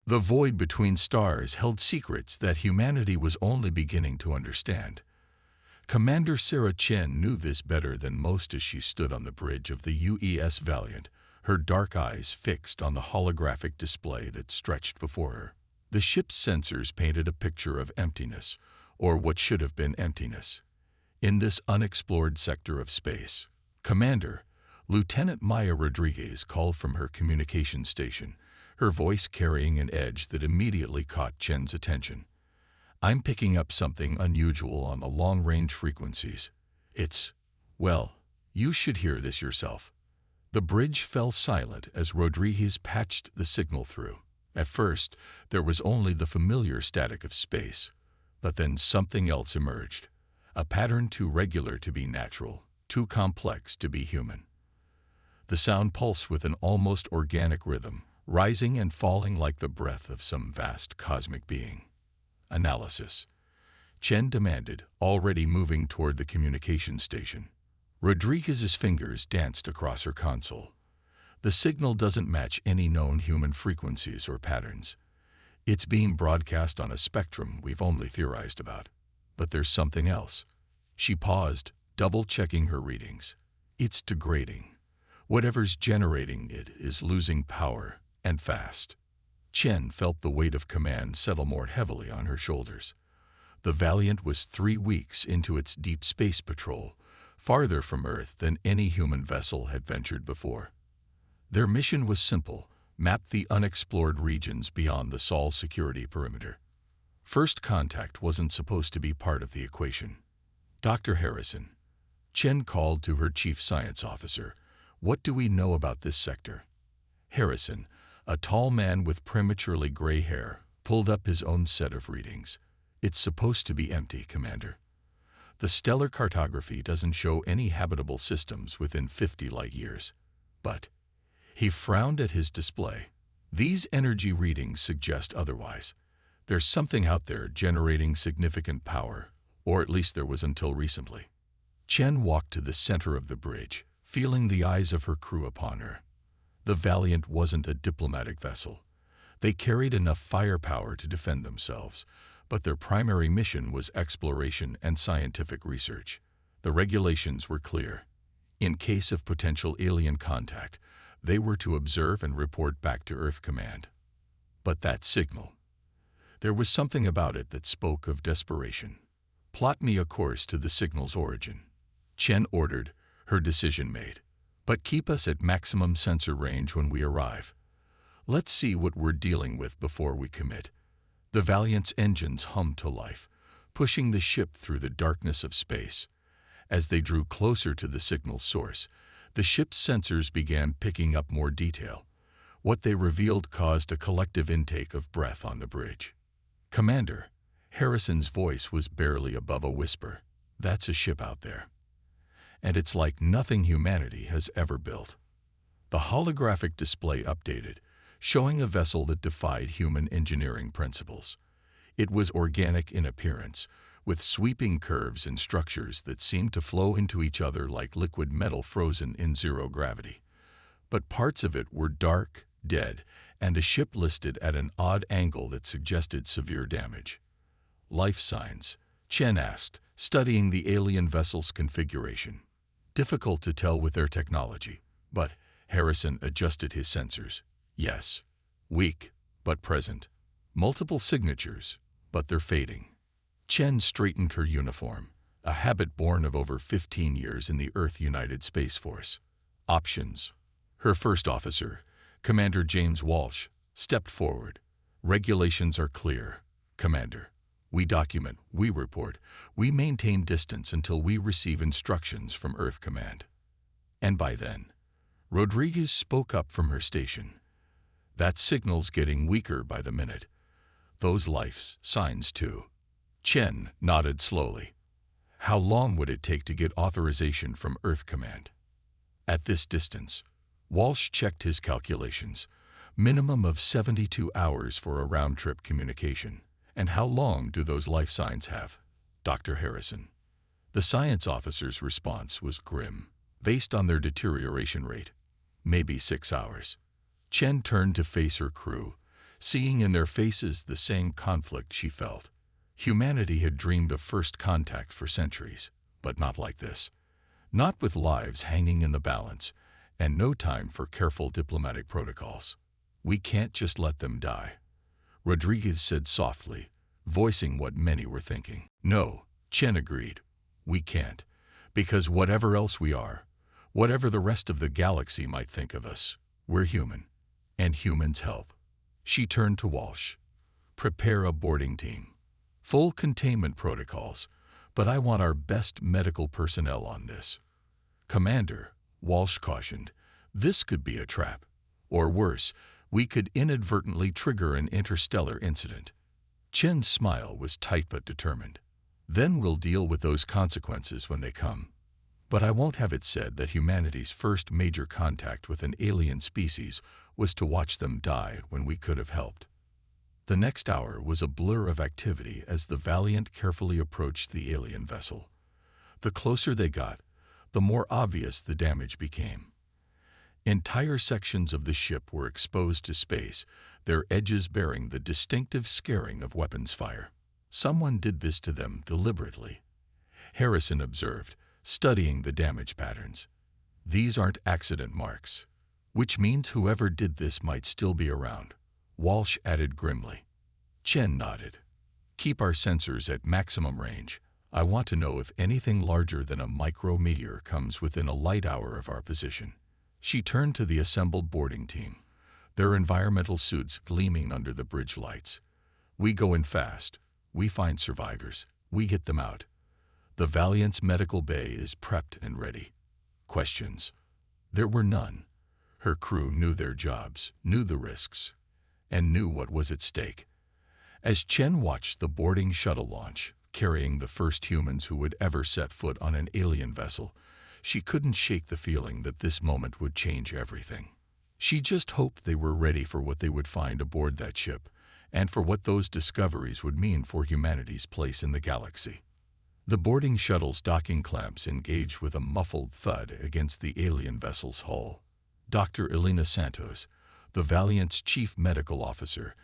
The void between stars held secrets that humanity was only beginning to understand. Commander Sarah Chen knew this better than most as she stood on the bridge of the UES Valiant, her dark eyes fixed on the holographic display that stretched before her. The ship's sensors painted a picture of emptiness, or what should have been emptiness, in this unexplored sector of space. "Commander," Lieutenant Maya Rodriguez called from her communication station, her voice carrying an edge that immediately caught Chen's attention. "I'm picking up something unusual on the long-range frequencies. Well, you should hear this yourself." The bridge fell silent as Rodriguez patched the signal through. At first, there was only the familiar static of space, but then something else emerged, a pattern too regular to be natural, too complex to be human. The sound pulsed with an almost organic rhythm, rising and falling like the breath of some vast cosmic being. "Analysis," Chen demanded, already moving toward the communication station. Rodriguez's fingers danced across her console. "The signal doesn't match any known human frequencies or patterns. It's being broadcast on a spectrum we've only theorized about. But there's something else." She paused, double-checking her readings. "It's degrading. Whatever's generating it is losing power, and fast." Chen felt the weight of command settle more heavily on her shoulders. The Valiant was 3 weeks into its deep space patrol, farther from Earth than any human vessel had ventured before. Their mission was simple: map the unexplored regions beyond the Sol security perimeter. First contact wasn't supposed to be part of the equation. "Dr. Harrison," Chen called to her chief science officer, "what do we know about this sector?" Harrison, a tall man with prematurely gray hair, pulled up his own set of readings. "It's supposed to be empty, Commander. The stellar cartography doesn't show any habitable systems within 50 light-years. But," he frowned at his display, "these energy readings suggest otherwise. There's something out there generating significant power, or at least there was until recently." Chen walked to the center of the bridge, feeling the eyes of her crew upon her. The Valiant wasn't a diplomatic vessel. They carried enough firepower to defend themselves, but their primary mission was exploration and scientific research. The regulations were clear. In case of potential alien contact, they were to observe and report back to Earth Command. But that signal, there was something about it that spoke of desperation. "Plot me a course to the signal's origin," Chen ordered, her decision made. "But keep us at maximum sensor range when we arrive. Let's see what we're dealing with before we commit." The Valiant's engines hummed to life, pushing the ship through the darkness of space. As they drew closer to the signal source, the ship's sensors began picking up more detail. What they revealed caused a collective intake of breath on the bridge. "Commander," Harrison's voice was barely above a whisper, "that's a ship out there. And it's like nothing humanity has ever built." The holographic display updated, showing a vessel that defied human engineering principles. It was organic in appearance, with sweeping curves and structures that seemed to flow into each other like liquid metal frozen in zero gravity. But parts of it were dark, dead, and a ship listed at an odd angle that suggested severe damage. "Life signs?" Chen asked, studying the alien vessel's configuration. "Difficult to tell with their technology, but," Harrison adjusted his sensors, "yes. Weak, but present. Multiple signatures, but they're fading." Chen straightened her uniform, a habit born of over 15 years in the Earth-United Space Force. "Options." Her first officer, Commander James Walsh, stepped forward. "Regulations are clear, Commander. We document, we report, we maintain distance until we receive instructions from Earth Command." And by then, Rodriguez spoke up from her station. "That signal's getting weaker by the minute. Those life signs too." Chen nodded slowly. "How long would it take to get authorization from Earth Command?" At this distance, Walsh checked his calculations. Minimum of 72 hours for a round-trip communication. "And how long do those life signs have, Dr. Harrison?" The science officer's response was grim. "Based on their deterioration rate, maybe 6 hours." Chen turned to face her crew, seeing in their faces the same conflict she felt. Humanity had dreamed of first contact for centuries, but not like this. Not with lives hanging in the balance, and no time for careful diplomatic protocols. "We can't just let them die," Rodriguez said softly, voicing what many were thinking. "No," Chen agreed. "We can't, because whatever else we are, whatever the rest of the galaxy might think of us, we're human, and humans help." She turned to Walsh. "Prepare a boarding team. Full containment protocols, but I want our best medical personnel on this." "Commander," Walsh cautioned, "this could be a trap. Or worse, we could inadvertently trigger an interstellar incident." Chen's smile was tight but determined. "Then we'll deal with those consequences when they come. But I won't have it said that humanity's first major contact with an alien species was to watch them die when we could have helped." The next hour was a blur of activity as the Valiant carefully approached the alien vessel. The closer they got, the more obvious the damage became. Entire sections of the ship were exposed to space, their edges bearing the distinctive scarring of weapons fire. "Someone did this to them deliberately," Harrison observed, studying the damage patterns. "These aren't accident marks." "Which means whoever did this might still be around," Walsh added grimly. Chen nodded. "Keep our sensors at maximum range. I want to know if anything larger than a micrometeor comes within a light hour of our position." She turned to the assembled boarding team, their environmental suits gleaming under the bridge lights. "We go in fast. We find survivors. We get them out. The Valiant's medical bay is prepped and ready." Questions? There were none. Her crew knew their jobs, knew the risks, and knew what was at stake. As Chen watched the boarding shuttle launch, carrying the first humans who would ever set foot on an alien vessel, she couldn't shake the feeling that this moment would change everything. She just hoped they were ready for what they would find aboard that ship, and for what those discoveries would mean for humanity's place in the galaxy. The boarding shuttle's docking clamps engaged with a muffled thud against the alien vessel's hull. Dr. Elena Santos, the Valiant's chief medical officer,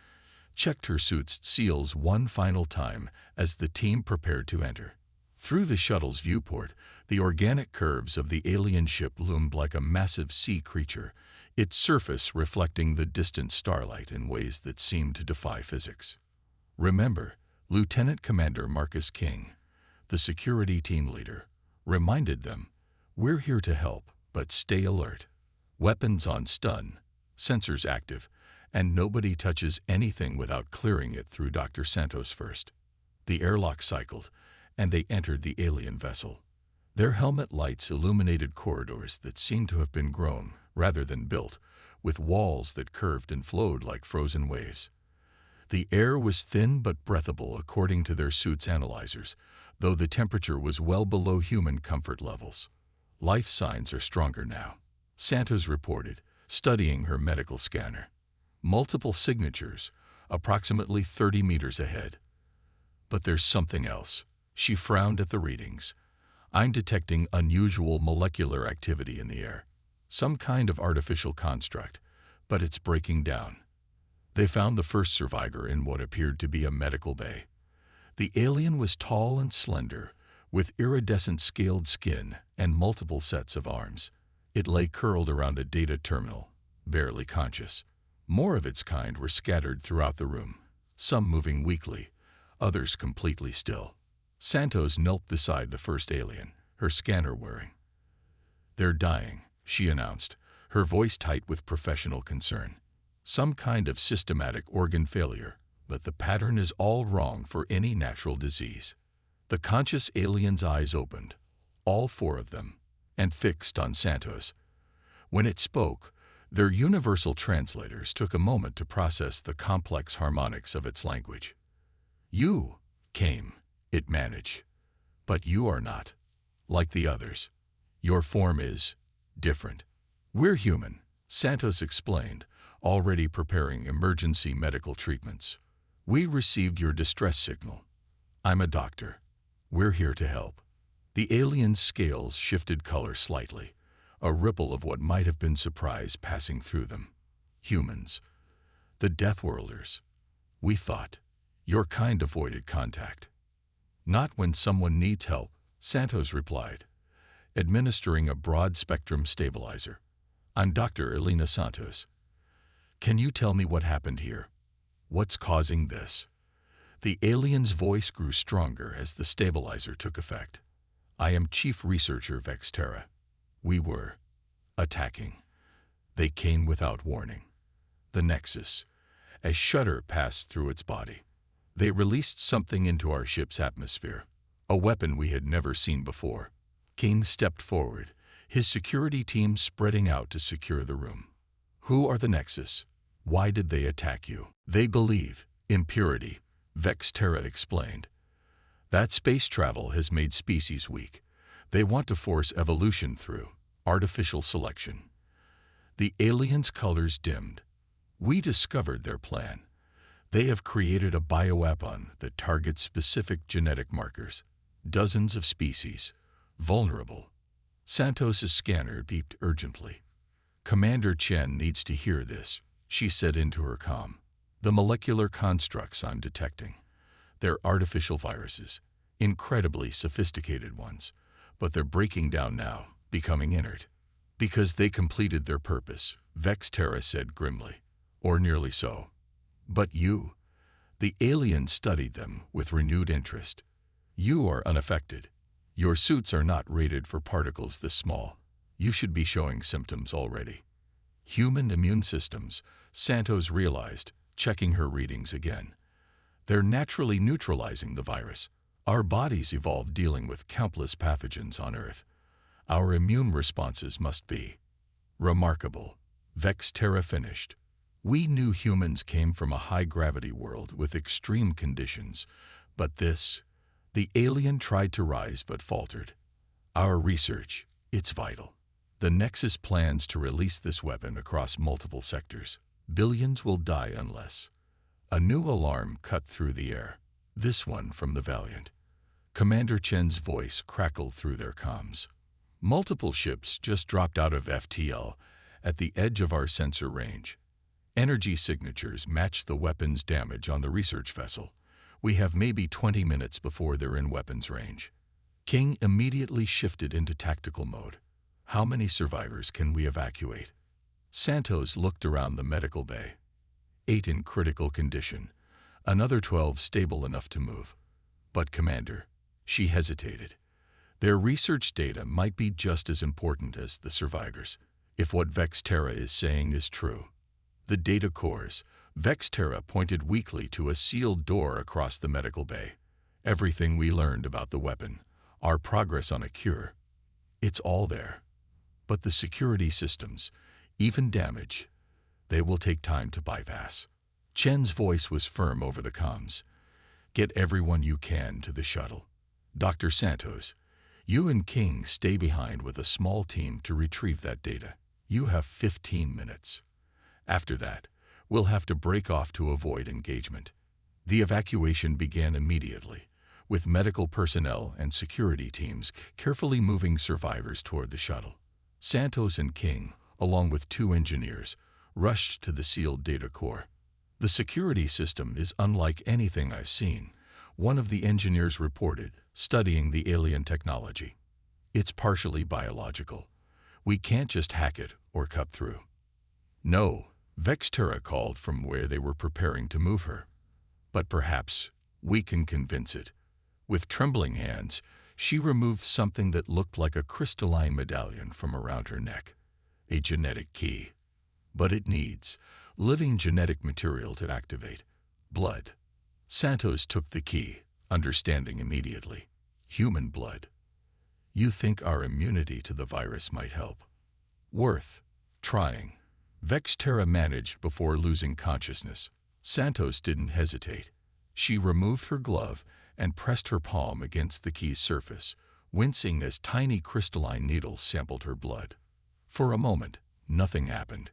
checked her suit's seals one final time as the team prepared to enter. Through the shuttle's viewport, the organic curves of the alien ship loomed like a massive sea creature, its surface reflecting the distant starlight in ways that seemed to defy physics. "Remember," Lieutenant Commander Marcus King, the security team leader, reminded them, "we're here to help, but stay alert. Weapons on stun, sensors active, and nobody touches anything without clearing it through Dr. Santos first." The airlock cycled, and they entered the alien vessel. Their helmet lights illuminated corridors that seemed to have been grown, rather than built, with walls that curved and flowed like frozen waves. The air was thin but breathable according to their suits' analyzers, though the temperature was well below human comfort levels. "Life signs are stronger now," Santos reported, studying her medical scanner. "Multiple signatures, approximately 30 meters ahead. But there's something else." She frowned at the readings. "I'm detecting unusual molecular activity in the air. Some kind of artificial construct, but it's breaking down." They found the first survivor in what appeared to be a medical bay. The alien was tall and slender, with iridescent scaled skin and multiple sets of arms. It lay curled around a data terminal, barely conscious. More of its kind were scattered throughout the room, some moving weakly, others completely still. Santos knelt beside the first alien, her scanner whirring. "They're dying," she announced, her voice tight with professional concern. "Some kind of systematic organ failure, but the pattern is all wrong for any natural disease." The conscious alien's eyes opened, all four of them, and fixed on Santos. When it spoke, their universal translators took a moment to process the complex harmonics of its language. "You came," it managed, "but you are not like the others. Your form is different." "We're human," Santos explained, already preparing emergency medical treatments. "We received your distress signal. I'm a doctor. We're here to help." The alien's scales shifted color slightly, a ripple of what might have been surprise passing through them. "Humans." The Deathworlders. We thought. Your kind avoided contact. Not when someone needs help, Santos replied, administering a broad-spectrum stabilizer. I'm Dr. Elena Santos. Can you tell me what happened here? What's causing this? The alien's voice grew stronger as the stabilizer took effect. I am Chief Researcher Vexterra. We were attacking. They came without warning. The Nexus. A shudder passed through its body. They released something into our ship's atmosphere, a weapon we had never seen before. King stepped forward, his security team spreading out to secure the room. Who are the Nexus? Why did they attack you? They believe in purity, Vexterra explained. That space travel has made species weak. They want to force evolution through artificial selection. The aliens' colors dimmed. We discovered their plan. They have created a bioweapon that targets specific genetic markers. Dozens of species. Vulnerable. Santos' scanner beeped urgently. Commander Chen needs to hear this, she said into her comm. The molecular constructs I'm detecting. They're artificial viruses, incredibly sophisticated ones, but they're breaking down now, becoming inert. Because they completed their purpose, Vexterra said grimly. Or nearly so. But you, the alien studied them with renewed interest. You are unaffected. Your suits are not rated for particles this small. You should be showing symptoms already. Human immune systems, Santos realized, checking her readings again. They're naturally neutralizing the virus. Our bodies evolved dealing with countless pathogens on Earth. Our immune responses must be remarkable. Vexterra finished. We knew humans came from a high-gravity world with extreme conditions, but the alien tried to rise but faltered. Our research, it's vital. The Nexus plans to release this weapon across multiple sectors. Billions will die unless. A new alarm cut through the air, this one from the Valiant. Commander Chen's voice crackled through their comms. Multiple ships just dropped out of FTL at the edge of our sensor range. Energy signatures match the weapon's damage on the research vessel. We have maybe 20 minutes before they're in weapons range. King immediately shifted into tactical mode. How many survivors can we evacuate? Santos looked around the medical bay. 8 in critical condition, another 12 stable enough to move. But Commander, she hesitated. Their research data might be just as important as the survivors, if what Vexterra is saying is true. The data cores. Vexterra pointed weakly to a sealed door across the medical bay. Everything we learned about the weapon, our progress on a cure, it's all there. But the security systems, even damage, they will take time to bypass. Chen's voice was firm over the comms. Get everyone you can to the shuttle. Dr. Santos, you and King stay behind with a small team to retrieve that data. You have 15 minutes. After that, we'll have to break off to avoid engagement. The evacuation began immediately, with medical personnel and security teams carefully moving survivors toward the shuttle. Santos and King, along with 2 engineers, rushed to the sealed data core. The security system is unlike anything I've seen, one of the engineers reported, studying the alien technology. It's partially biological. We can't just hack it or cut through. No, Vexterra called from where they were preparing to move her. But perhaps we can convince it. With trembling hands, she removed something that looked like a crystalline medallion from around her neck. A genetic key. But it needs living genetic material to activate. Blood. Santos took the key, understanding immediately. Human blood. You think our immunity to the virus might help? Worth trying. Vexterra managed before losing consciousness. Santos didn't hesitate. She removed her glove and pressed her palm against the key's surface, wincing as tiny crystalline needles sampled her blood. For a moment, nothing happened.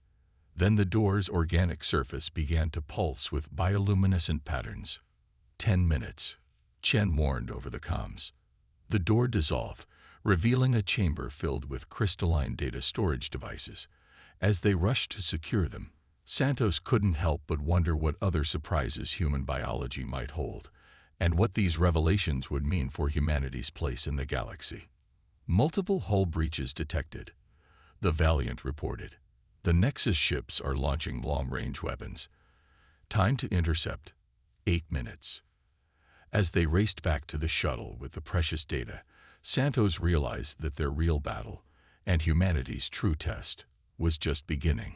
Then the door's organic surface began to pulse with bioluminescent patterns. 10 minutes, Chen warned over the comms. The door dissolved, revealing a chamber filled with crystalline data storage devices. As they rushed to secure them, Santos couldn't help but wonder what other surprises human biology might hold, and what these revelations would mean for humanity's place in the galaxy. Multiple hull breaches detected, the Valiant reported. The Nexus ships are launching long-range weapons. Time to intercept, 8 minutes. As they raced back to the shuttle with the precious data, Santos realized that their real battle, and humanity's true test, was just beginning.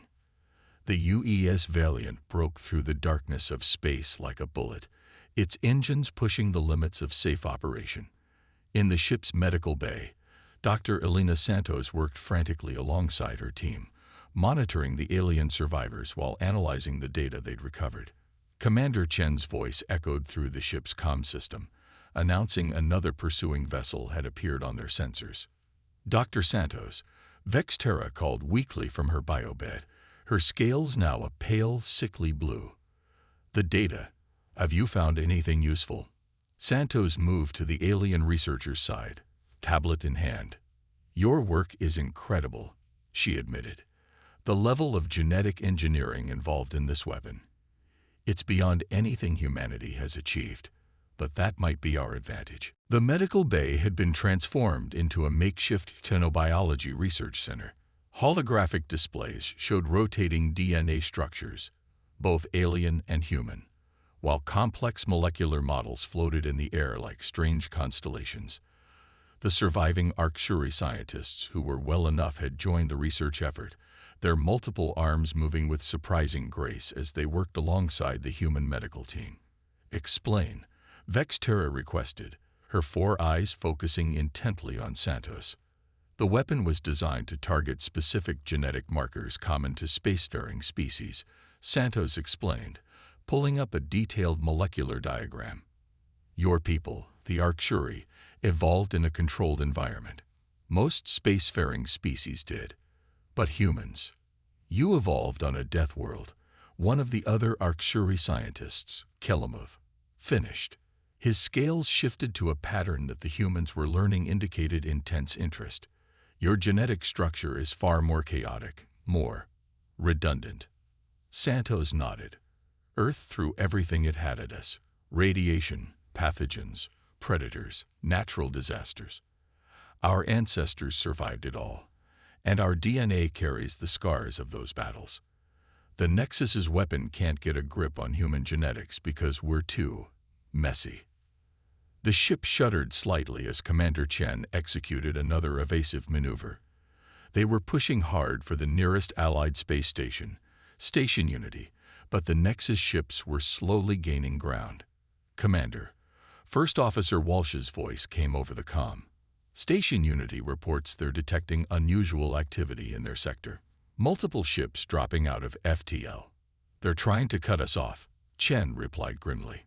The UES Valiant broke through the darkness of space like a bullet, its engines pushing the limits of safe operation. In the ship's medical bay, Dr. Elena Santos worked frantically alongside her team, monitoring the alien survivors while analyzing the data they'd recovered. Commander Chen's voice echoed through the ship's comm system, announcing another pursuing vessel had appeared on their sensors. Dr. Santos, Vexterra called weakly from her biobed, her scales now a pale, sickly blue. The data. Have you found anything useful? Santos moved to the alien researcher's side, tablet in hand. Your work is incredible, she admitted. The level of genetic engineering involved in this weapon. It's beyond anything humanity has achieved, but that might be our advantage. The medical bay had been transformed into a makeshift xenobiology research center. Holographic displays showed rotating DNA structures, both alien and human, while complex molecular models floated in the air like strange constellations. The surviving HFY scientists, who were well enough, had joined the research effort, their multiple arms moving with surprising grace as they worked alongside the human medical team. Explain, Vexterra requested, her 4 eyes focusing intently on Santos. The weapon was designed to target specific genetic markers common to spacefaring species, Santos explained, pulling up a detailed molecular diagram. Your people, the HFY, evolved in a controlled environment. Most spacefaring species did. But humans. You evolved on a death world, one of the other HFY scientists, Kelimov, finished. His scales shifted to a pattern that the humans were learning indicated intense interest. Your genetic structure is far more chaotic, more redundant. Santos nodded. Earth threw everything it had at us: radiation, pathogens, predators, natural disasters. Our ancestors survived it all, and our DNA carries the scars of those battles. The Nexus's weapon can't get a grip on human genetics because we're too messy. The ship shuddered slightly as Commander Chen executed another evasive maneuver. They were pushing hard for the nearest Allied space station, Station Unity, but the Nexus ships were slowly gaining ground. Commander, First Officer Walsh's voice came over the comm. Station Unity reports they're detecting unusual activity in their sector. Multiple ships dropping out of FTL. They're trying to cut us off, Chen replied grimly.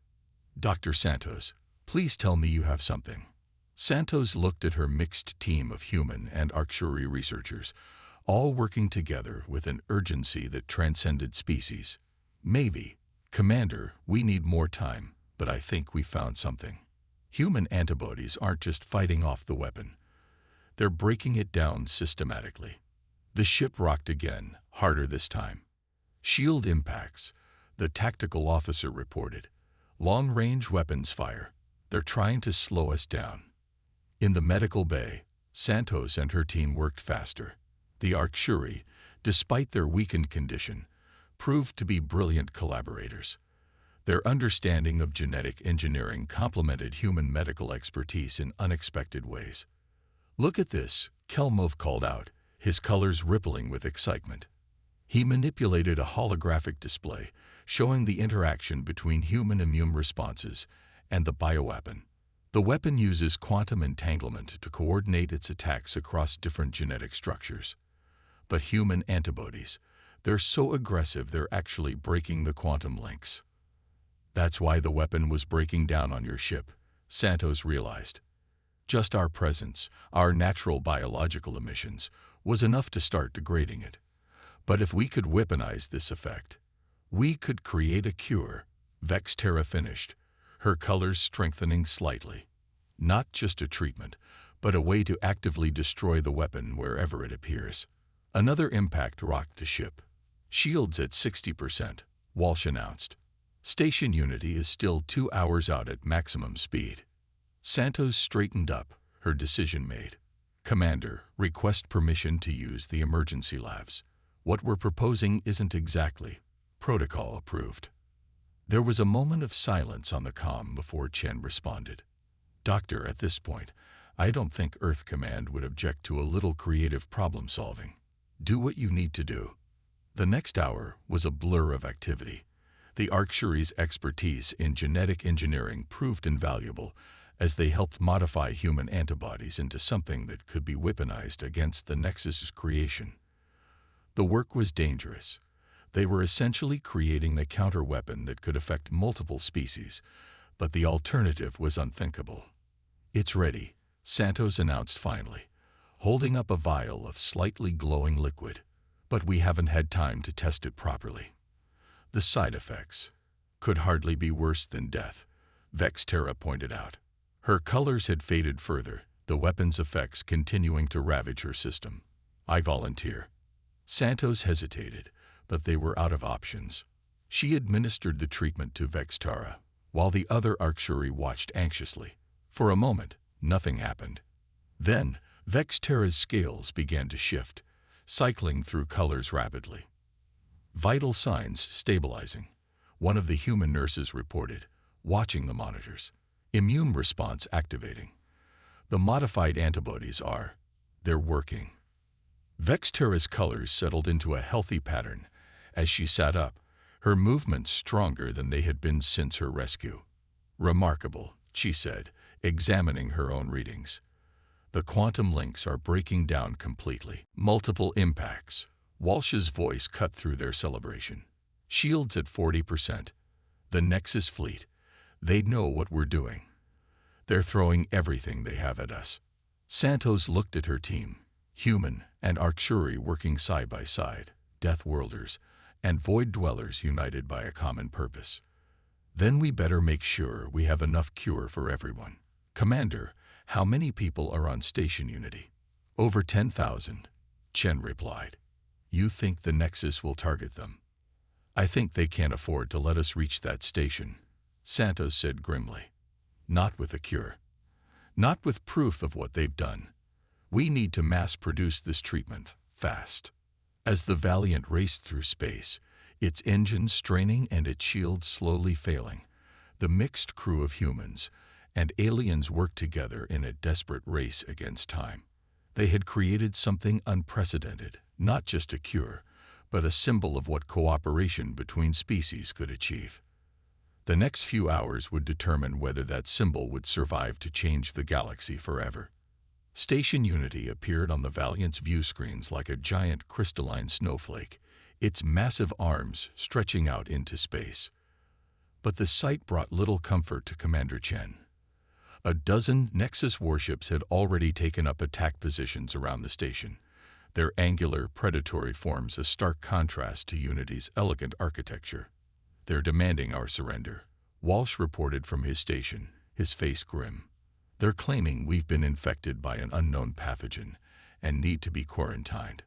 Dr. Santos, please tell me you have something. Santos looked at her mixed team of human and HFY researchers, all working together with an urgency that transcended species. Maybe, Commander, we need more time, but I think we found something. Human antibodies aren't just fighting off the weapon. They're breaking it down systematically. The ship rocked again, harder this time. Shield impacts, the tactical officer reported. Long-range weapons fire. They're trying to slow us down. In the medical bay, Santos and her team worked faster. The HFY, despite their weakened condition, proved to be brilliant collaborators. Their understanding of genetic engineering complemented human medical expertise in unexpected ways. Look at this, Kelimov called out, his colors rippling with excitement. He manipulated a holographic display, showing the interaction between human immune responses and the bioweapon. The weapon uses quantum entanglement to coordinate its attacks across different genetic structures. But human antibodies, they're so aggressive they're actually breaking the quantum links. That's why the weapon was breaking down on your ship, Santos realized. Just our presence, our natural biological emissions, was enough to start degrading it. But if we could weaponize this effect, we could create a cure, Vexterra finished, her colors strengthening slightly. Not just a treatment, but a way to actively destroy the weapon wherever it appears. Another impact rocked the ship. Shields at 60%, Walsh announced. Station Unity is still 2 hours out at maximum speed. Santos straightened up, her decision made. Commander, request permission to use the emergency labs. What we're proposing isn't exactly protocol approved. There was a moment of silence on the comm before Chen responded. Doctor, at this point, I don't think Earth Command would object to a little creative problem solving. Do what you need to do. The next hour was a blur of activity. The Arctury's expertise in genetic engineering proved invaluable as they helped modify human antibodies into something that could be weaponized against the Nexus's creation. The work was dangerous. They were essentially creating the counter-weapon that could affect multiple species, but the alternative was unthinkable. It's ready, Santos announced finally, holding up a vial of slightly glowing liquid. But we haven't had time to test it properly. The side effects could hardly be worse than death, Vexterra pointed out. Her colors had faded further, the weapon's effects continuing to ravage her system. I volunteer. Santos hesitated, but they were out of options. She administered the treatment to Vexterra, while the other Arcturi watched anxiously. For a moment, nothing happened. Then, Vexterra's scales began to shift, cycling through colors rapidly. Vital signs stabilizing, one of the human nurses reported, watching the monitors. Immune response activating. The modified antibodies they're working. Vexterra's colors settled into a healthy pattern as she sat up, her movements stronger than they had been since her rescue. Remarkable, she said, examining her own readings. The quantum links are breaking down completely. Multiple impacts. Walsh's voice cut through their celebration. Shields at 40%. The Nexus fleet. They know what we're doing. They're throwing everything they have at us. Santos looked at her team. Human and Arcturi working side by side. Deathworlders and Void Dwellers united by a common purpose. Then we better make sure we have enough cure for everyone. Commander, how many people are on Station Unity? Over 10,000, Chen replied. You think the Nexus will target them? I think they can't afford to let us reach that station, Santos said grimly. Not with a cure. Not with proof of what they've done. We need to mass-produce this treatment, fast. As the Valiant raced through space, its engines straining and its shields slowly failing, the mixed crew of humans and aliens worked together in a desperate race against time. They had created something unprecedented, not just a cure, but a symbol of what cooperation between species could achieve. The next few hours would determine whether that symbol would survive to change the galaxy forever. Station Unity appeared on the Valiant's view screens like a giant crystalline snowflake, its massive arms stretching out into space. But the sight brought little comfort to Commander Chen. A dozen Nexus warships had already taken up attack positions around the station, their angular, predatory forms a stark contrast to Unity's elegant architecture. They're demanding our surrender, Walsh reported from his station, his face grim. They're claiming we've been infected by an unknown pathogen and need to be quarantined.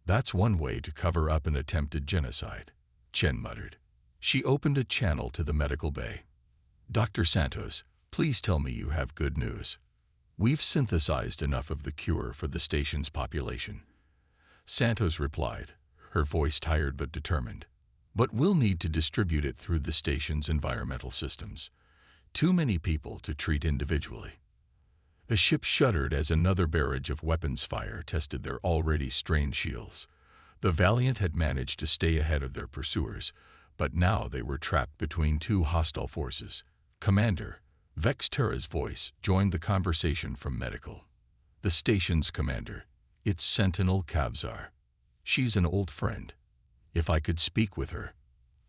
That's one way to cover up an attempted genocide, Chen muttered. She opened a channel to the medical bay. Dr. Santos, please tell me you have good news. We've synthesized enough of the cure for the station's population. Santos replied, her voice tired but determined. But we'll need to distribute it through the station's environmental systems. Too many people to treat individually. The ship shuddered as another barrage of weapons fire tested their already strained shields. The Valiant had managed to stay ahead of their pursuers, but now they were trapped between two hostile forces. Commander, Vexterra's voice joined the conversation from medical. The station's commander. It's Sentinel Kavzar. She's an old friend. If I could speak with her.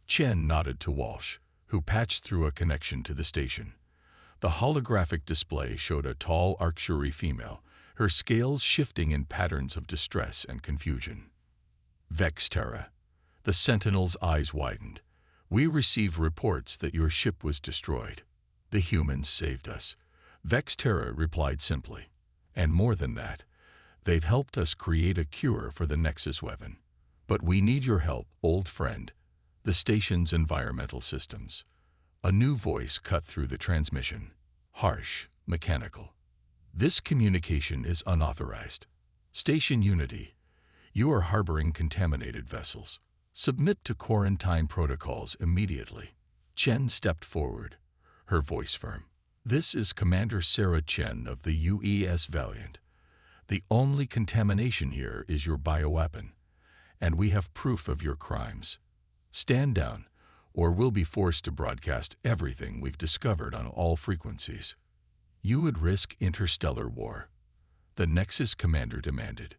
Chen nodded to Walsh, who patched through a connection to the station. The holographic display showed a tall Arcturi female, her scales shifting in patterns of distress and confusion. Vexterra. The Sentinel's eyes widened. We received reports that your ship was destroyed. The humans saved us. Vexterra replied simply. And more than that, they've helped us create a cure for the Nexus weapon. But we need your help, old friend. The station's environmental systems. A new voice cut through the transmission. Harsh, mechanical. This communication is unauthorized. Station Unity, you are harboring contaminated vessels. Submit to quarantine protocols immediately. Chen stepped forward, her voice firm. This is Commander Sarah Chen of the UES Valiant. The only contamination here is your bioweapon, and we have proof of your crimes. Stand down, or we'll be forced to broadcast everything we've discovered on all frequencies. You would risk interstellar war, the Nexus commander demanded,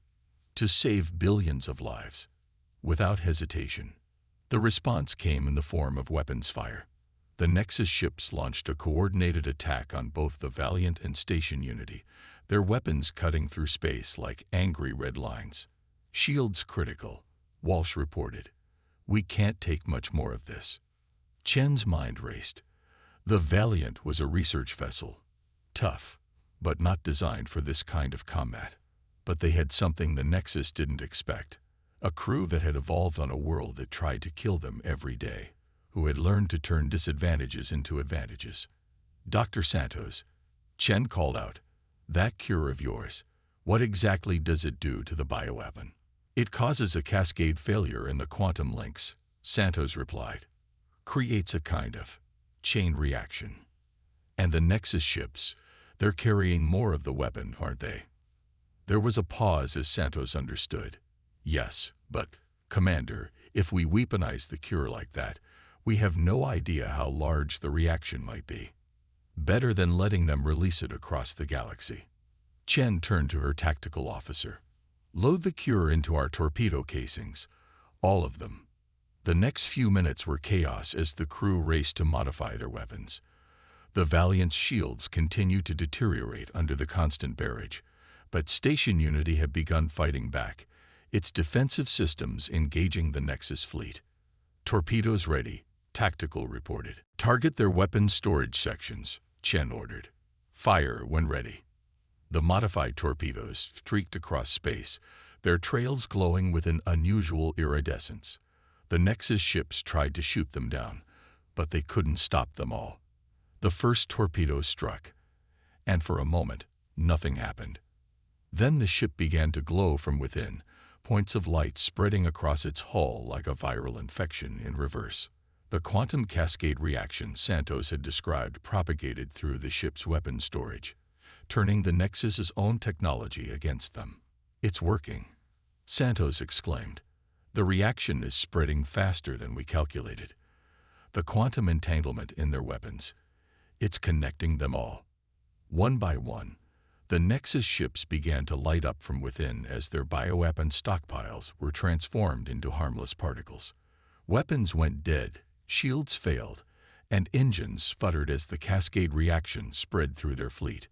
to save billions of lives. Without hesitation, the response came in the form of weapons fire. The Nexus ships launched a coordinated attack on both the Valiant and Station Unity, their weapons cutting through space like angry red lines. Shields critical, Walsh reported. We can't take much more of this. Chen's mind raced. The Valiant was a research vessel. Tough, but not designed for this kind of combat. But they had something the Nexus didn't expect. A crew that had evolved on a world that tried to kill them every day, who had learned to turn disadvantages into advantages. Dr. Santos, Chen called out, that cure of yours, what exactly does it do to the bioweapon? It causes a cascade failure in the quantum links, Santos replied. Creates a kind of chain reaction. And the Nexus ships, they're carrying more of the weapon, aren't they? There was a pause as Santos understood. Yes, but, Commander, if we weaponize the cure like that, we have no idea how large the reaction might be. Better than letting them release it across the galaxy. Chen turned to her tactical officer. Load the cure into our torpedo casings. All of them. The next few minutes were chaos as the crew raced to modify their weapons. The Valiant's shields continued to deteriorate under the constant barrage, but Station Unity had begun fighting back, its defensive systems engaging the Nexus fleet. Torpedoes ready, Tactical reported. Target their weapons storage sections, Chen ordered. Fire when ready. The modified torpedoes streaked across space, their trails glowing with an unusual iridescence. The Nexus ships tried to shoot them down, but they couldn't stop them all. The first torpedo struck, and for a moment, nothing happened. Then the ship began to glow from within, points of light spreading across its hull like a viral infection in reverse. The quantum cascade reaction Santos had described propagated through the ship's weapon storage, turning the Nexus's own technology against them. It's working, Santos exclaimed. The reaction is spreading faster than we calculated. The quantum entanglement in their weapons, it's connecting them all. One by one, the Nexus ships began to light up from within as their bioweapon stockpiles were transformed into harmless particles. Weapons went dead, shields failed, and engines sputtered as the cascade reaction spread through their fleet.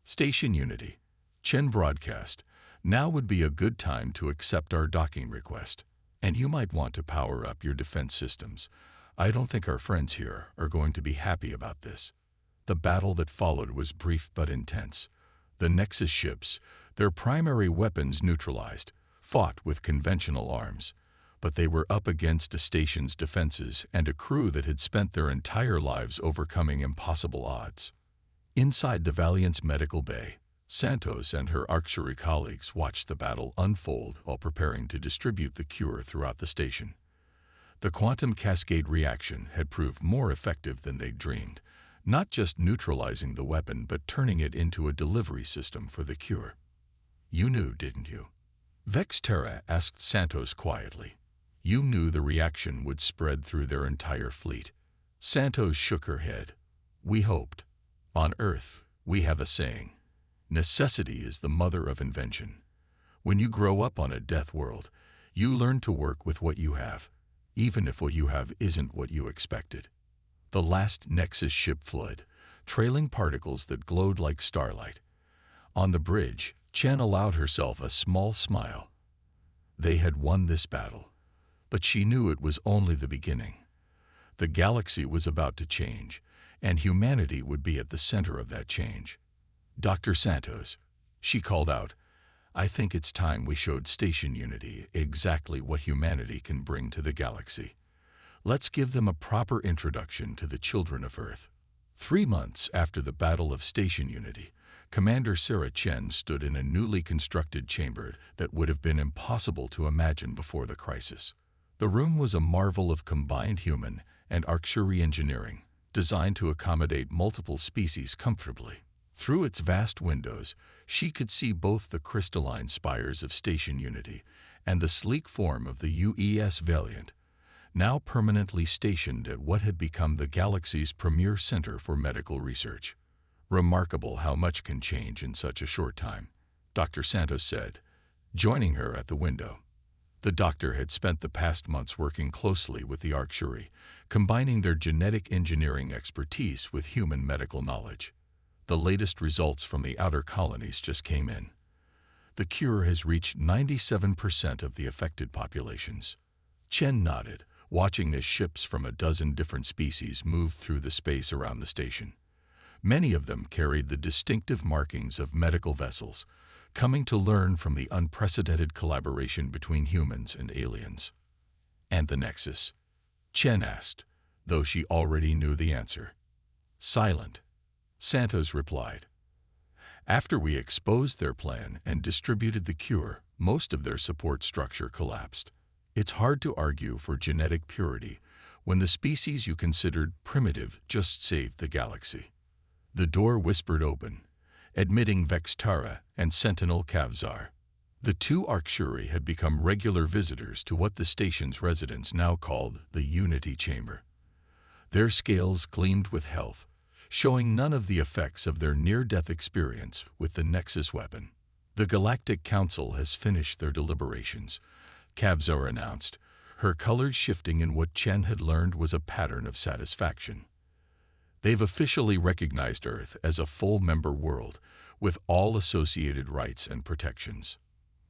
Station Unity, Chen broadcast, now would be a good time to accept our docking request. And you might want to power up your defense systems. I don't think our friends here are going to be happy about this. The battle that followed was brief but intense. The Nexus ships, their primary weapons neutralized, fought with conventional arms. But they were up against a station's defenses and a crew that had spent their entire lives overcoming impossible odds. Inside the Valiant's medical bay, Santos and her Arctuary colleagues watched the battle unfold while preparing to distribute the cure throughout the station. The quantum cascade reaction had proved more effective than they'd dreamed, not just neutralizing the weapon but turning it into a delivery system for the cure. You knew, didn't you? Vexterra asked Santos quietly. You knew the reaction would spread through their entire fleet. Santos shook her head. We hoped. On Earth, we have a saying. Necessity is the mother of invention. When you grow up on a death world, you learn to work with what you have, even if what you have isn't what you expected. The last Nexus ship fled, trailing particles that glowed like starlight. On the bridge, Chen allowed herself a small smile. They had won this battle, but she knew it was only the beginning. The galaxy was about to change, and humanity would be at the center of that change. Dr. Santos, she called out, I think it's time we showed Station Unity exactly what humanity can bring to the galaxy. Let's give them a proper introduction to the children of Earth. 3 months after the Battle of Station Unity, Commander Sarah Chen stood in a newly constructed chamber that would have been impossible to imagine before the crisis. The room was a marvel of combined human and Arcturian engineering, designed to accommodate multiple species comfortably. Through its vast windows, she could see both the crystalline spires of Station Unity and the sleek form of the UES Valiant, now permanently stationed at what had become the galaxy's premier center for medical research. Remarkable how much can change in such a short time, Dr. Santos said, joining her at the window. The doctor had spent the past months working closely with the Arcturi, combining their genetic engineering expertise with human medical knowledge. The latest results from the outer colonies just came in. The cure has reached 97% of the affected populations. Chen nodded, watching as ships from a dozen different species moved through the space around the station. Many of them carried the distinctive markings of medical vessels, coming to learn from the unprecedented collaboration between humans and aliens. And the Nexus? Chen asked, though she already knew the answer. Silent, Santos replied. After we exposed their plan and distributed the cure, most of their support structure collapsed. It's hard to argue for genetic purity when the species you considered primitive just saved the galaxy. The door whispered open, admitting Vextara and Sentinel Kavzar. The two Arcturi had become regular visitors to what the station's residents now called the Unity Chamber. Their scales gleamed with health, showing none of the effects of their near-death experience with the Nexus weapon. The Galactic Council has finished their deliberations, Kavzar announced, her colors shifting in what Chen had learned was a pattern of satisfaction. They've officially recognized Earth as a full member world, with all associated rights and protections.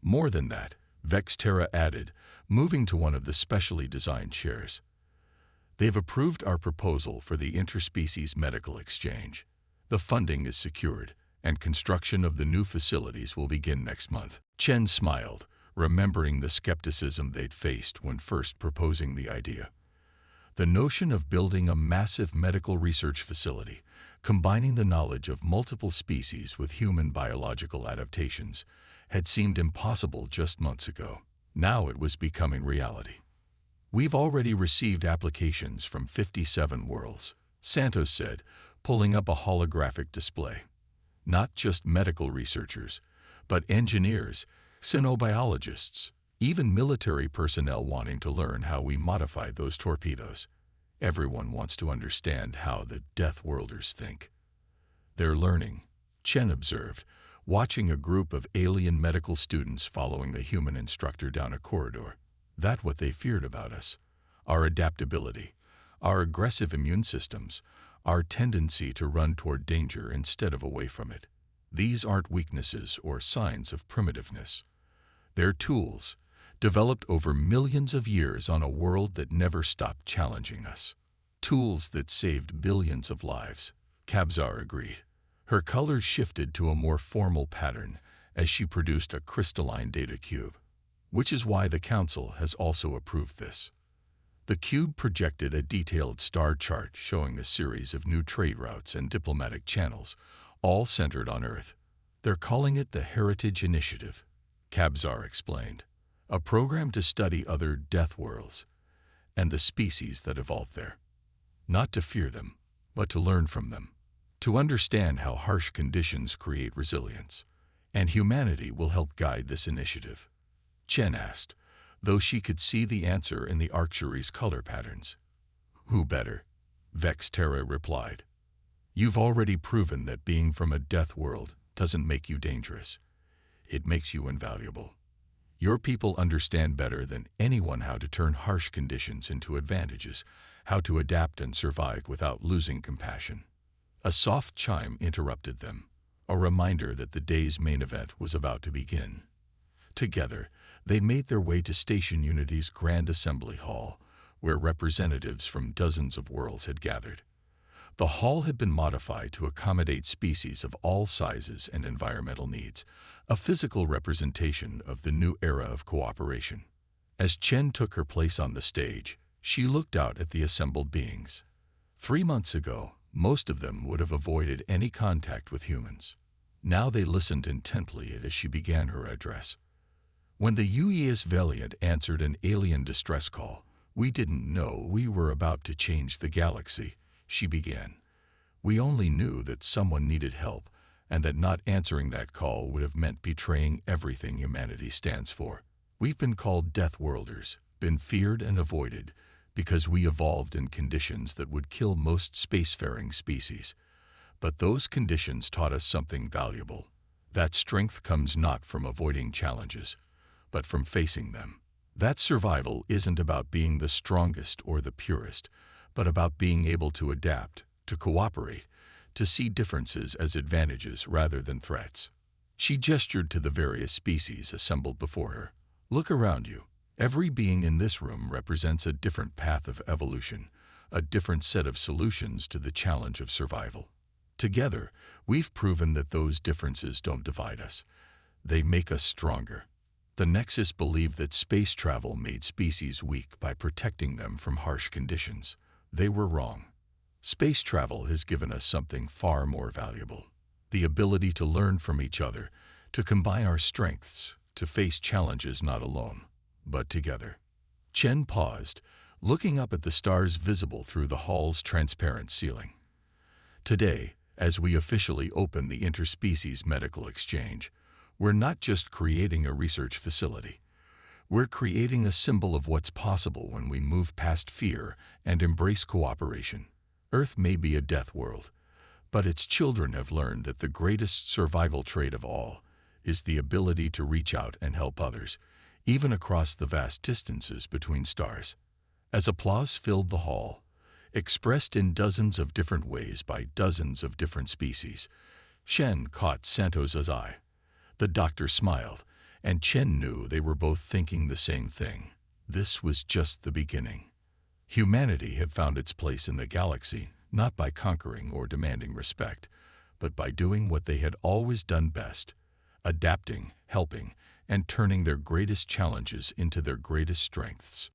More than that, Vextara added, moving to one of the specially designed chairs. They've approved our proposal for the interspecies medical exchange. The funding is secured, and construction of the new facilities will begin next month. Chen smiled, remembering the skepticism they'd faced when first proposing the idea. The notion of building a massive medical research facility, combining the knowledge of multiple species with human biological adaptations, had seemed impossible just months ago. Now it was becoming reality. We've already received applications from 57 worlds, Santos said, pulling up a holographic display. Not just medical researchers, but engineers, xenobiologists, even military personnel wanting to learn how we modified those torpedoes. Everyone wants to understand how the Deathworlders think. They're learning, Chen observed, watching a group of alien medical students following the human instructor down a corridor. That's what they feared about us. Our adaptability, our aggressive immune systems, our tendency to run toward danger instead of away from it. These aren't weaknesses or signs of primitiveness. They're tools, developed over millions of years on a world that never stopped challenging us. Tools that saved billions of lives, Kavzar agreed. Her colors shifted to a more formal pattern as she produced a crystalline data cube, which is why the Council has also approved this. The cube projected a detailed star chart showing a series of new trade routes and diplomatic channels, all centered on Earth. They're calling it the Heritage Initiative, Kavzar explained, a program to study other death worlds and the species that evolved there. Not to fear them, but to learn from them, to understand how harsh conditions create resilience. And humanity will help guide this initiative, Chen asked, though she could see the answer in the Arcturi's color patterns. Who better? Vextara replied. You've already proven that being from a death world doesn't make you dangerous. It makes you invaluable. Your people understand better than anyone how to turn harsh conditions into advantages, how to adapt and survive without losing compassion. A soft chime interrupted them, a reminder that the day's main event was about to begin. Together, they made their way to Station Unity's Grand Assembly Hall, where representatives from dozens of worlds had gathered. The hall had been modified to accommodate species of all sizes and environmental needs, a physical representation of the new era of cooperation. As Chen took her place on the stage, she looked out at the assembled beings. 3 months ago, most of them would have avoided any contact with humans. Now they listened intently as she began her address. When the UES Valiant answered an alien distress call, "We didn't know we were about to change the galaxy," she began. "We only knew that someone needed help, and that not answering that call would have meant betraying everything humanity stands for. We've been called Deathworlders, been feared and avoided, because we evolved in conditions that would kill most spacefaring species. But those conditions taught us something valuable. That strength comes not from avoiding challenges, but from facing them. That survival isn't about being the strongest or the purest, but about being able to adapt, to cooperate, to see differences as advantages rather than threats." She gestured to the various species assembled before her. "Look around you. Every being in this room represents a different path of evolution, a different set of solutions to the challenge of survival. Together, we've proven that those differences don't divide us. They make us stronger." The Nexus believed that space travel made species weak by protecting them from harsh conditions. They were wrong. Space travel has given us something far more valuable: the ability to learn from each other, to combine our strengths, to face challenges not alone, but together. Chen paused, looking up at the stars visible through the hall's transparent ceiling. "Today, as we officially open the interspecies medical exchange, we're not just creating a research facility. We're creating a symbol of what's possible when we move past fear and embrace cooperation. Earth may be a death world, but its children have learned that the greatest survival trait of all is the ability to reach out and help others, even across the vast distances between stars." As applause filled the hall, expressed in dozens of different ways by dozens of different species, Chen caught Santosa's eye. The doctor smiled, and Chen knew they were both thinking the same thing. This was just the beginning. Humanity had found its place in the galaxy, not by conquering or demanding respect, but by doing what they had always done best: adapting, helping, and turning their greatest challenges into their greatest strengths.